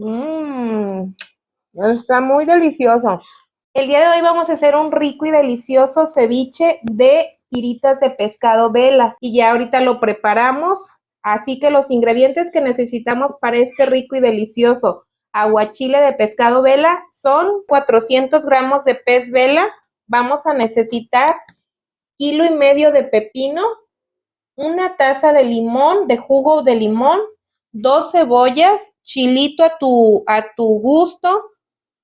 Mmm, está muy delicioso. El día de hoy vamos a hacer un rico y delicioso ceviche de tiritas de pescado vela y ya ahorita lo preparamos. Así que los ingredientes que necesitamos para este rico y delicioso aguachile de pescado vela son 400 gramos de pez vela. Vamos a necesitar 1,5 kilos de pepino, una taza de limón, de jugo de limón, 2 cebollas, chilito a tu gusto,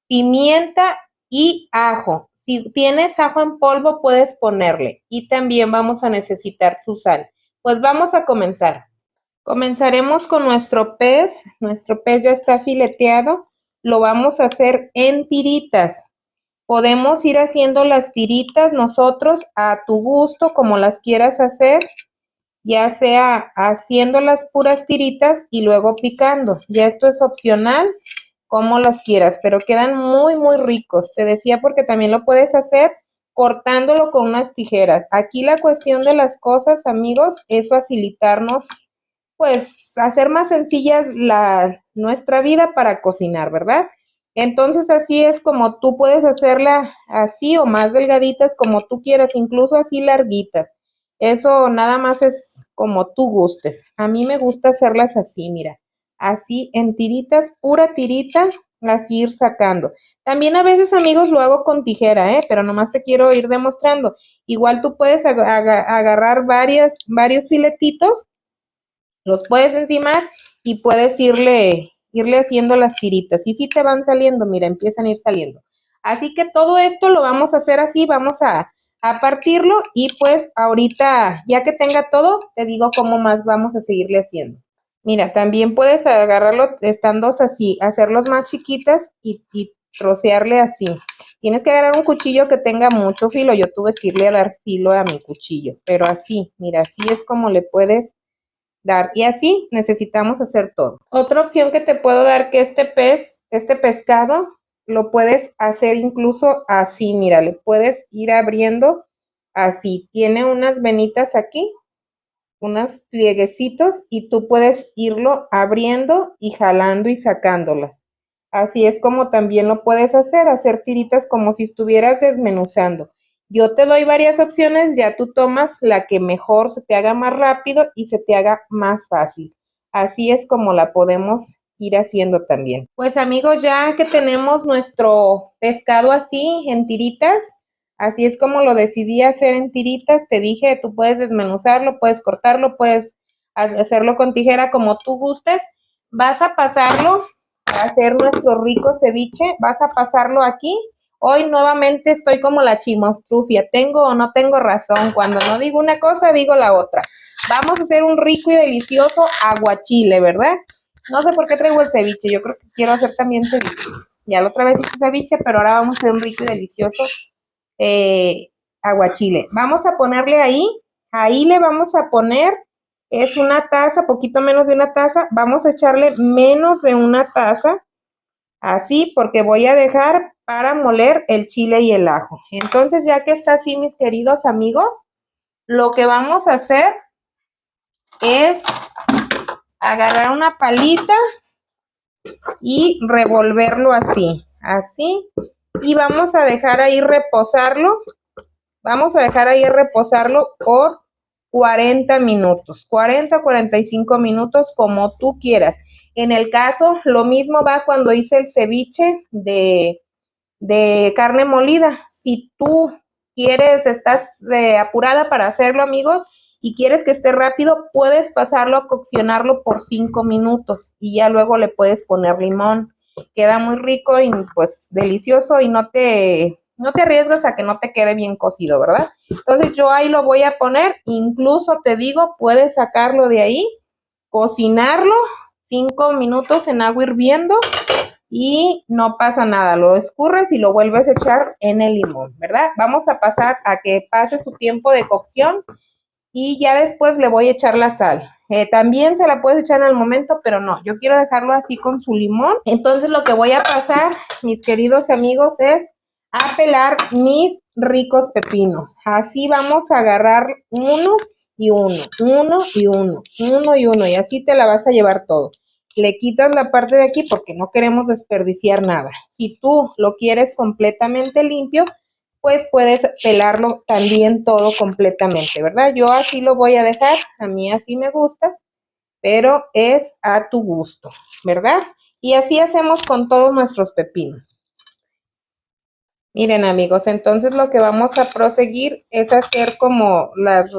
pimienta y ajo. Si tienes ajo en polvo, puedes ponerle. Y también vamos a necesitar su sal. Pues vamos a comenzar. Comenzaremos con nuestro pez. Nuestro pez ya está fileteado. Lo vamos a hacer en tiritas. Podemos ir haciendo las tiritas nosotros a tu gusto, como las quieras hacer, ya sea haciendo las puras tiritas y luego picando. Ya esto es opcional, como los quieras, pero quedan muy, muy ricos. Te decía porque también lo puedes hacer cortándolo con unas tijeras. Aquí la cuestión de las cosas, amigos, es facilitarnos, pues, hacer más sencillas nuestra vida para cocinar, ¿verdad? Entonces, así es como tú puedes hacerla así o más delgaditas como tú quieras, incluso así larguitas. Eso nada más es como tú gustes. A mí me gusta hacerlas así, mira, así en tiritas, pura tirita, así ir sacando. También a veces, amigos, lo hago con tijera, pero nomás te quiero ir demostrando. Igual tú puedes agarrar varios filetitos, los puedes encimar y puedes irle haciendo las tiritas. Y si te van saliendo, mira, empiezan a ir saliendo. Así que todo esto lo vamos a hacer así, vamos a partirlo y pues ahorita, ya que tenga todo, te digo cómo más vamos a seguirle haciendo. Mira, también puedes agarrarlo estando así, hacerlos más chiquitas y trocearle así. Tienes que agarrar un cuchillo que tenga mucho filo. Yo tuve que irle a dar filo a mi cuchillo, pero así, mira, así es como le puedes dar. Y así necesitamos hacer todo. Otra opción que te puedo dar que este pescado, lo puedes hacer incluso así, mira, le puedes ir abriendo así. Tiene unas venitas aquí, unos plieguecitos y tú puedes irlo abriendo y jalando y sacándolas. Así es como también lo puedes hacer tiritas como si estuvieras desmenuzando. Yo te doy varias opciones, ya tú tomas la que mejor se te haga más rápido y se te haga más fácil. Así es como la podemos ir haciendo también. Pues amigos, ya que tenemos nuestro pescado así en tiritas, así es como lo decidí hacer en tiritas. Te dije, tú puedes desmenuzarlo, puedes cortarlo, puedes hacerlo con tijera como tú gustes. Vas a pasarlo a hacer nuestro rico ceviche. Vas a pasarlo aquí. Hoy nuevamente estoy como la chimostrufia. ¿Tengo o no tengo razón? Cuando no digo una cosa, digo la otra. Vamos a hacer un rico y delicioso aguachile, ¿verdad? No sé por qué traigo el ceviche. Yo creo que quiero hacer también ceviche. Ya la otra vez hice ceviche, pero ahora vamos a hacer un rico y delicioso aguachile. Vamos a ponerle ahí le vamos a poner, es una taza, poquito menos de una taza, vamos a echarle menos de una taza, así, porque voy a dejar para moler el chile y el ajo. Entonces, ya que está así, mis queridos amigos, lo que vamos a hacer es agarrar una palita y revolverlo así, y vamos a dejar ahí reposarlo. Vamos a dejar ahí reposarlo por 40 minutos, 40 45 minutos, como tú quieras. En el caso, lo mismo va cuando hice el ceviche de carne molida. Si tú estás apurada para hacerlo, amigos, y quieres que esté rápido, puedes pasarlo a coccionarlo por 5 minutos y ya luego le puedes poner limón. Queda muy rico y pues delicioso y no te arriesgas a que no te quede bien cocido, ¿verdad? Entonces yo ahí lo voy a poner, incluso te digo, puedes sacarlo de ahí, cocinarlo 5 minutos en agua hirviendo y no pasa nada, lo escurres y lo vuelves a echar en el limón, ¿verdad? Vamos a pasar a que pase su tiempo de cocción y ya después le voy a echar la sal. También se la puedes echar en el momento, pero no, yo quiero dejarlo así con su limón. Entonces lo que voy a pasar, mis queridos amigos, es a pelar mis ricos pepinos. Así vamos a agarrar uno y uno, uno y uno, uno y uno, y así te la vas a llevar todo. le quitas la parte de aquí porque no queremos desperdiciar nada. Si tú lo quieres completamente limpio, pues puedes pelarlo también todo completamente, ¿verdad? Yo así lo voy a dejar, a mí así me gusta, pero es a tu gusto, ¿verdad? Y así hacemos con todos nuestros pepinos. Miren amigos, entonces lo que vamos a proseguir es hacer como las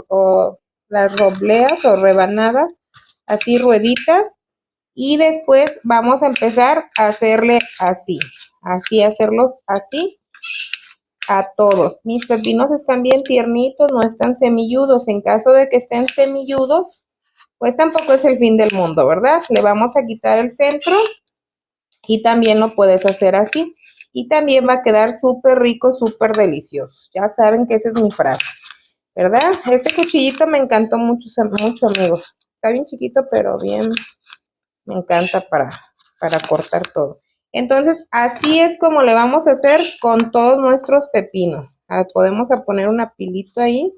robleas o rebanadas, así rueditas, y después vamos a empezar a hacerle así, hacerlos así a todos. Mis pepinos están bien tiernitos, no están semilludos. En caso de que estén semilludos, pues tampoco es el fin del mundo, ¿verdad? Le vamos a quitar el centro y también lo puedes hacer así. Y también va a quedar súper rico, súper delicioso. Ya saben que esa es mi frase, ¿verdad? Este cuchillito me encantó mucho, mucho, amigos. Está bien chiquito, pero bien, me encanta para cortar todo. Entonces, así es como le vamos a hacer con todos nuestros pepinos. Podemos poner una pilito ahí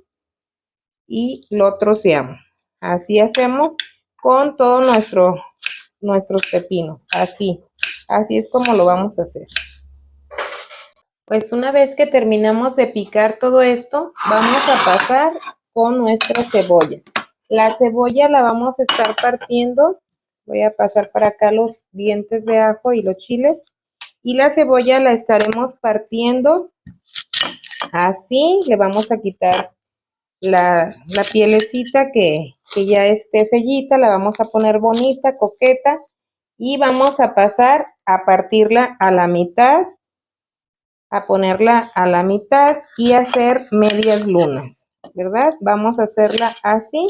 y lo troceamos. Así hacemos con todos nuestros pepinos. Así es como lo vamos a hacer. Pues una vez que terminamos de picar todo esto, vamos a pasar con nuestra cebolla. La cebolla la vamos a estar partiendo. Voy a pasar para acá los dientes de ajo y los chiles. Y la cebolla la estaremos partiendo así. Le vamos a quitar la pielecita que ya esté fellita. La vamos a poner bonita, coqueta. Y vamos a pasar a partirla a la mitad, a ponerla a la mitad y hacer medias lunas, ¿verdad? Vamos a hacerla así.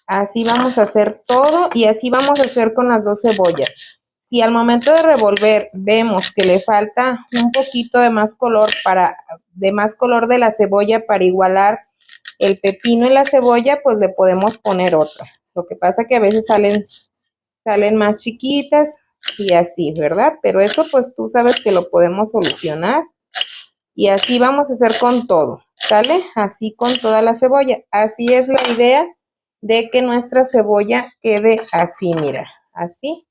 Así vamos a hacer todo y así vamos a hacer con las dos cebollas. Si al momento de revolver vemos que le falta un poquito de más color de la cebolla para igualar el pepino y la cebolla, pues le podemos poner otra. Lo que pasa que a veces salen más chiquitas y así, ¿verdad? Pero eso pues tú sabes que lo podemos solucionar. Y así vamos a hacer con todo, ¿sale? Así con toda la cebolla. Así es la idea de que nuestra cebolla quede así, mira, así.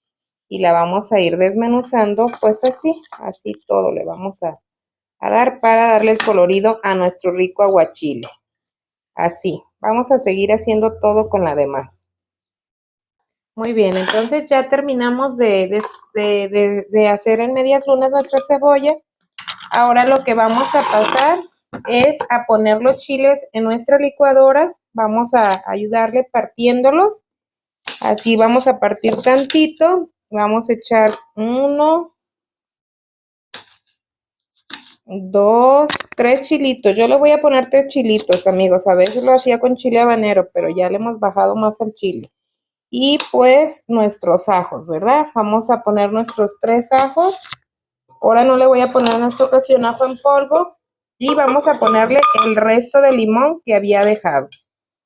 Y la vamos a ir desmenuzando, pues así todo le vamos a dar para darle el colorido a nuestro rico aguachile. Así, vamos a seguir haciendo todo con la demás. Muy bien, entonces ya terminamos de hacer en medias lunas nuestra cebolla. Ahora lo que vamos a pasar es a poner los chiles en nuestra licuadora. Vamos a ayudarle partiéndolos. Así vamos a partir tantito. Vamos a echar 1, 2, 3 chilitos. Yo le voy a poner 3 chilitos, amigos. A veces lo hacía con chile habanero, pero ya le hemos bajado más al chile. Y pues nuestros ajos, ¿verdad? Vamos a poner nuestros 3 ajos. Ahora no le voy a poner en esta ocasión ajo en polvo. Y vamos a ponerle el resto de limón que había dejado.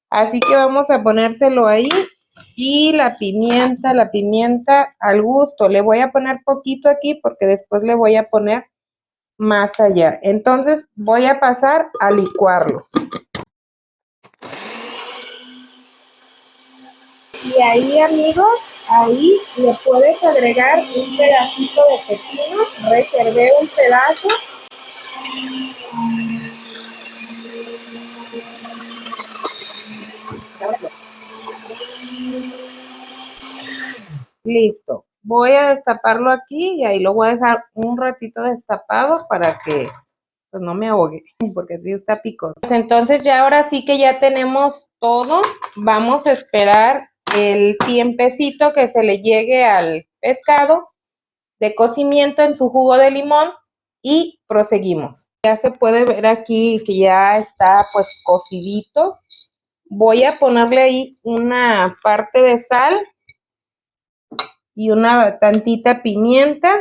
Así que vamos a ponérselo ahí. Y la pimienta al gusto. Le voy a poner poquito aquí porque después le voy a poner más allá. Entonces voy a pasar a licuarlo. Y ahí, amigos, ahí le puedes agregar un pedacito de pepino. Reservé un pedazo. Listo. Voy a destaparlo aquí y ahí lo voy a dejar un ratito destapado para que pues no me ahogue, porque sí está picoso. Entonces ya ahora sí que ya tenemos todo. Vamos a esperar el tiempecito que se le llegue al pescado de cocimiento en su jugo de limón y proseguimos. Ya se puede ver aquí que ya está pues cocidito. Voy a ponerle ahí una parte de sal y una tantita pimienta.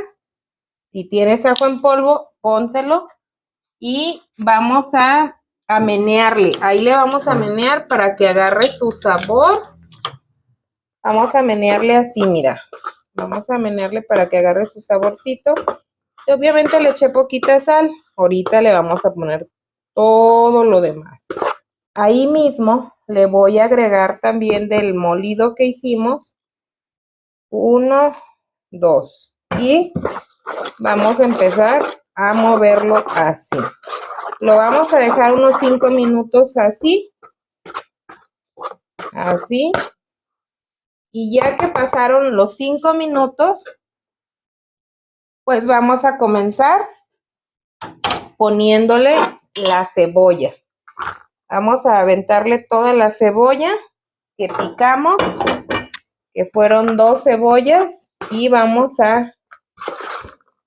Si tienes ajo en polvo, pónselo. Y vamos a menearle. Ahí le vamos a menear para que agarre su sabor. Vamos a menearle así, mira. Vamos a menearle para que agarre su saborcito. Y obviamente le eché poquita sal. Ahorita le vamos a poner todo lo demás. Ahí mismo le voy a agregar también del molido que hicimos 1, 2. Y vamos a empezar a moverlo así. Lo vamos a dejar unos 5 minutos así. Así. Y ya que pasaron los 5 minutos, pues vamos a comenzar poniéndole la cebolla. Vamos a aventarle toda la cebolla que picamos, que fueron 2 cebollas, y vamos a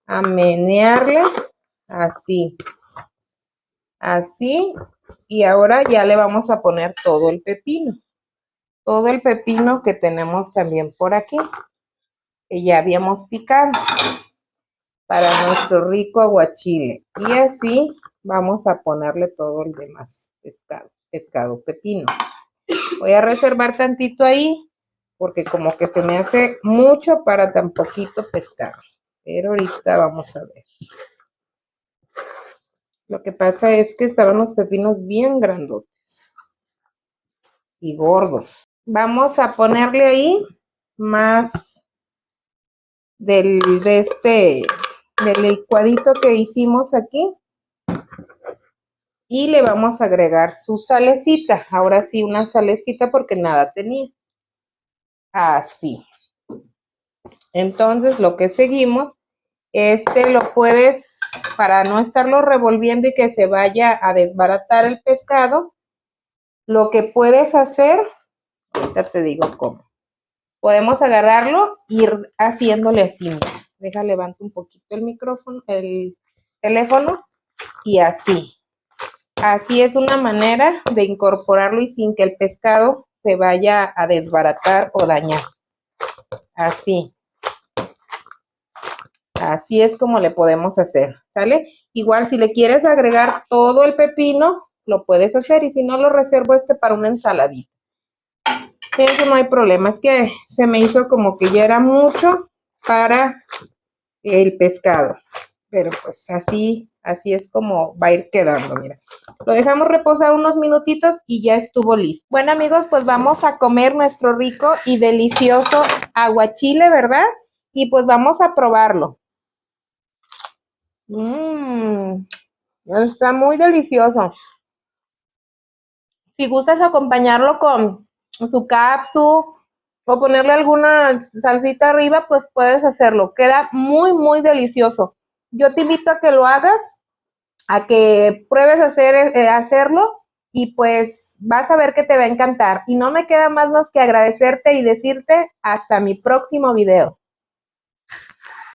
menearle así. Así. Y ahora ya le vamos a poner todo el pepino. Todo el pepino que tenemos también por aquí, que ya habíamos picado para nuestro rico aguachile. Y así vamos a ponerle todo el demás pescado pepino. Voy a reservar tantito ahí porque como que se me hace mucho para tan poquito pescado. Pero ahorita vamos a ver. Lo que pasa es que estaban los pepinos bien grandotes y gordos. Vamos a ponerle ahí más del licuadito que hicimos aquí. Y le vamos a agregar su salecita. Ahora sí, una salecita porque nada tenía. Así. Entonces, lo que seguimos, lo puedes, para no estarlo revolviendo y que se vaya a desbaratar el pescado, lo que puedes hacer, ahorita te digo cómo. Podemos agarrarlo y ir haciéndole así. Mira. Deja, levanto un poquito el micrófono, el teléfono, y así. Así es una manera de incorporarlo y sin que el pescado se vaya a desbaratar o dañar. Así. Así es como le podemos hacer, ¿sale? Igual si le quieres agregar todo el pepino, lo puedes hacer, y si no, lo reservo para una ensaladita. Eso no hay problema, es que se me hizo como que ya era mucho para el pescado. Pero pues así es como va a ir quedando, mira. Lo dejamos reposar unos minutitos y ya estuvo listo. Bueno, amigos, pues vamos a comer nuestro rico y delicioso aguachile, ¿verdad? Y pues vamos a probarlo. Está muy delicioso. Si gustas acompañarlo con su capsu o ponerle alguna salsita arriba, pues puedes hacerlo. Queda muy, muy delicioso. Yo te invito a que lo hagas, a que pruebes hacerlo, y pues vas a ver que te va a encantar. Y no me queda más que agradecerte y decirte hasta mi próximo video.